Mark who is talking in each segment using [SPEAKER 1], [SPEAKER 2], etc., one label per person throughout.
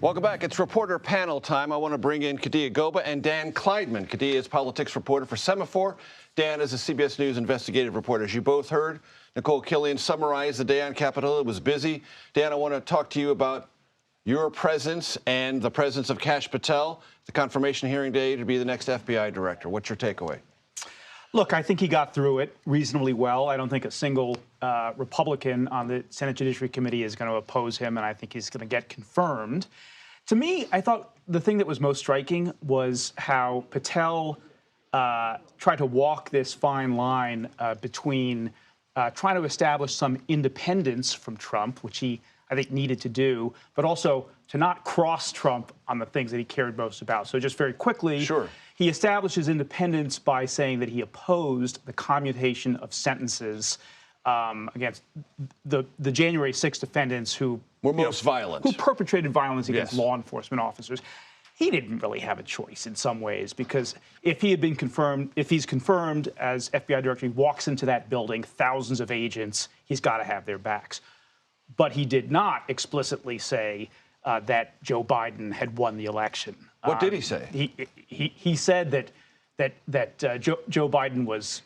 [SPEAKER 1] Welcome back. It's reporter panel time. I want to bring in Kadia Goba and Dan Klaidman. Kadia is politics reporter for Semafor. Dan is a CBS News investigative reporter. As you both heard, Nicole Killian summarized the day on Capitol Hill. It was busy. Dan, I want to talk to you about your presence and the presence of Kash Patel, the confirmation hearing day to be the next FBI director. What's your takeaway?
[SPEAKER 2] Look, I think he got through it reasonably well. I don't think a single Republican on the Senate Judiciary Committee is going to oppose him, and I think he's going to get confirmed. To me, I thought the thing that was most striking was how Patel tried to walk this fine line between trying to establish some independence from Trump, which he, I think, needed to do, but also to not cross Trump on the things that he cared most about. So just very quickly,
[SPEAKER 1] sure.
[SPEAKER 2] He established his independence by saying that he opposed the commutation of sentences against the January 6 defendants who
[SPEAKER 1] were most violent,
[SPEAKER 2] who perpetrated violence against law enforcement officers. He didn't really have a choice in some ways, because if he had been confirmed, if he's confirmed as FBI director, he walks into that building, thousands of agents, he's got to have their backs. But he did not explicitly say that Joe Biden had won the election.
[SPEAKER 1] What did he say?
[SPEAKER 2] He said that Joe Biden was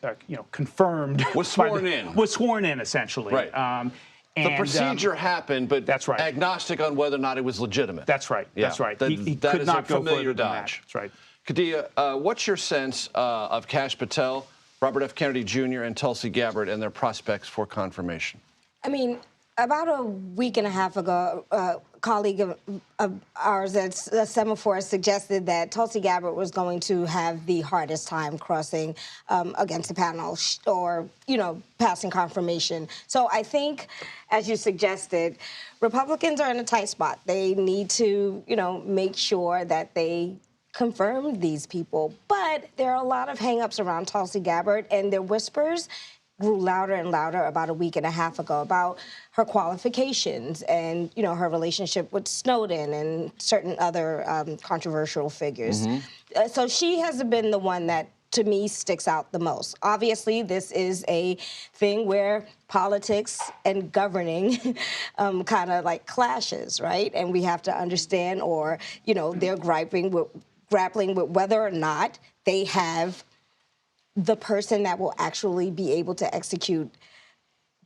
[SPEAKER 2] confirmed,
[SPEAKER 1] was sworn in,
[SPEAKER 2] essentially.
[SPEAKER 1] Right. The procedure happened, but
[SPEAKER 2] that's right.
[SPEAKER 1] Agnostic on whether or not it was legitimate.
[SPEAKER 2] That's right.
[SPEAKER 1] Yeah.
[SPEAKER 2] That's right.
[SPEAKER 1] That,
[SPEAKER 2] he
[SPEAKER 1] that
[SPEAKER 2] could
[SPEAKER 1] is
[SPEAKER 2] not
[SPEAKER 1] a
[SPEAKER 2] go
[SPEAKER 1] familiar
[SPEAKER 2] further than that.
[SPEAKER 1] dodge.
[SPEAKER 2] That's right.
[SPEAKER 1] Kadia, what's your sense of Kash Patel, Robert F. Kennedy Jr., and Tulsi Gabbard and their prospects for confirmation?
[SPEAKER 3] I mean, about a week and a half ago, a colleague of ours at Semafor suggested that Tulsi Gabbard was going to have the hardest time crossing against the panel or, passing confirmation. So I think, as you suggested, Republicans are in a tight spot. They need to, make sure that they confirm these people. But there are a lot of hangups around Tulsi Gabbard, and their whispers grew louder and louder about a week and a half ago about her qualifications and, her relationship with Snowden and certain other controversial figures. Mm-hmm. So she has been the one that, to me, sticks out the most. Obviously, this is a thing where politics and governing kind of like clashes, right? And we have to understand, or, they're grappling with whether or not they have the person that will actually be able to execute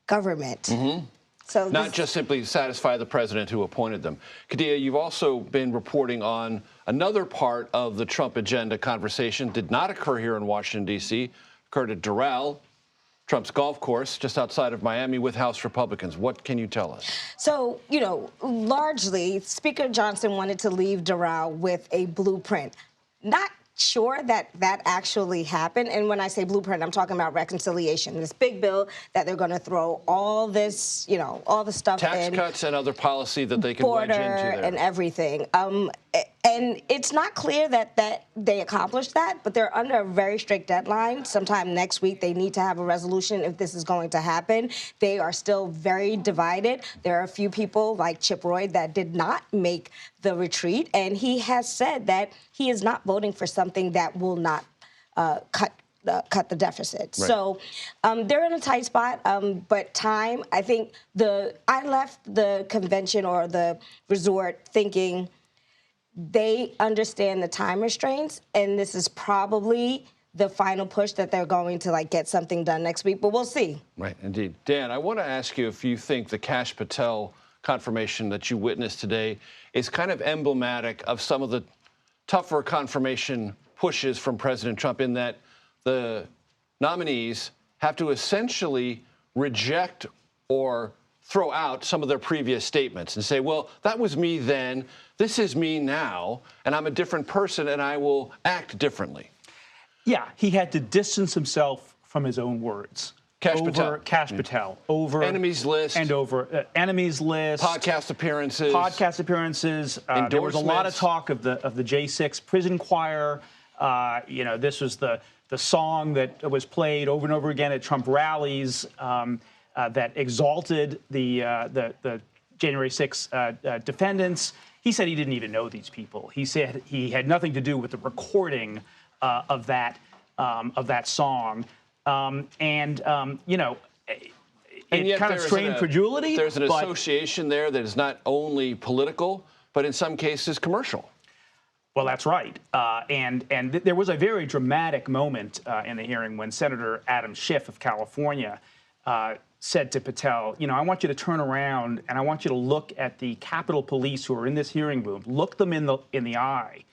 [SPEAKER 3] government. Mm-hmm. So
[SPEAKER 1] not just simply satisfy the president who appointed them. Kadia, you've also been reporting on another part of the Trump agenda conversation. Did not occur here in Washington, D.C., occurred at Doral, Trump's golf course just outside of Miami, with House Republicans. What can you tell us?
[SPEAKER 3] So, largely, Speaker Johnson wanted to leave Doral with a blueprint. Not sure that actually happened. And when I say blueprint, I'm talking about reconciliation, this big bill that they're going to throw all this, all the stuff
[SPEAKER 1] tax
[SPEAKER 3] in.
[SPEAKER 1] Cuts and other policy that they can wedge into there.
[SPEAKER 3] And everything. And it's not clear that they accomplished that, but they're under a very strict deadline. Sometime next week, they need to have a resolution if this is going to happen. They are still very divided. There are a few people like Chip Roy that did not make the retreat, and he has said that he is not voting for something that will not cut the deficit. Right. So they're in a tight spot, but time, I think I left the convention or the resort thinking they understand the time restraints, and this is probably the final push that they're going to get something done next week, but we'll see.
[SPEAKER 1] Right, indeed. Dan, I want to ask you if you think the Kash Patel confirmation that you witnessed today is kind of emblematic of some of the tougher confirmation pushes from President Trump, in that the nominees have to essentially reject or throw out some of their previous statements and say, well, that was me then, this is me now, and I'm a different person, and I will act differently.
[SPEAKER 2] Yeah, he had to distance himself from his own words.
[SPEAKER 1] Kash Patel.
[SPEAKER 2] Kash Patel. Over
[SPEAKER 1] enemies list.
[SPEAKER 2] And over enemies list.
[SPEAKER 1] Podcast appearances.
[SPEAKER 2] Podcast appearances. There was a lot of talk of the J6 prison choir. This was the song that was played over and over again at Trump rallies that exalted the January 6 defendants. He said he didn't even know these people. He said he had nothing to do with the recording of that song. It kind of strained credulity.
[SPEAKER 1] There's an association there that is not only political, but in some cases commercial.
[SPEAKER 2] Well, that's right. There was a very dramatic moment in the hearing when Senator Adam Schiff of California said to Patel, you know, I want you to turn around and I want you to look at the Capitol Police who are in this hearing room, look them in the eye,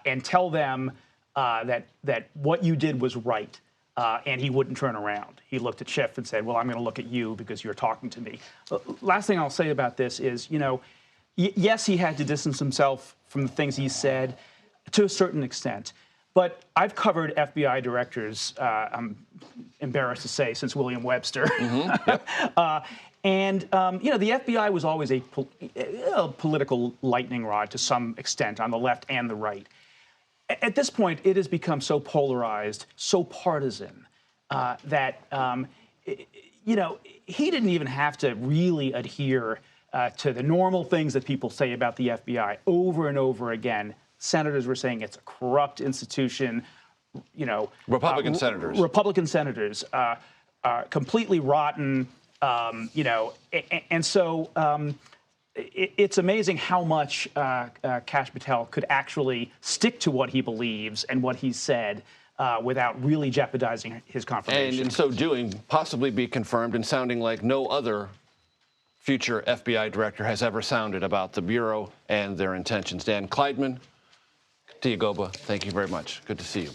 [SPEAKER 2] and tell them that what you did was right. And he wouldn't turn around. He looked at Schiff and said, well, I'm going to look at you because you're talking to me. Last thing I'll say about this is, you know, yes, he had to distance himself from the things he said to a certain extent. But I've covered FBI directors, I'm embarrassed to say, since William Webster. Mm-hmm. Yep. You know, the FBI was always a political lightning rod to some extent on the left and the right. At this point, it has become so polarized, so partisan, that, you know, he didn't even have to really adhere to the normal things that people say about the FBI over and over again. Senators were saying it's a corrupt institution, you know.
[SPEAKER 1] Republican senators.
[SPEAKER 2] Republican senators, completely rotten, you know. And so it's amazing how much Kash Patel could actually stick to what he believes and what he said without really jeopardizing his confirmation.
[SPEAKER 1] And in so doing, possibly be confirmed and sounding like no other future FBI director has ever sounded about the Bureau and their intentions. Dan Klaidman, Kadia Goba, thank you very much. Good to see you.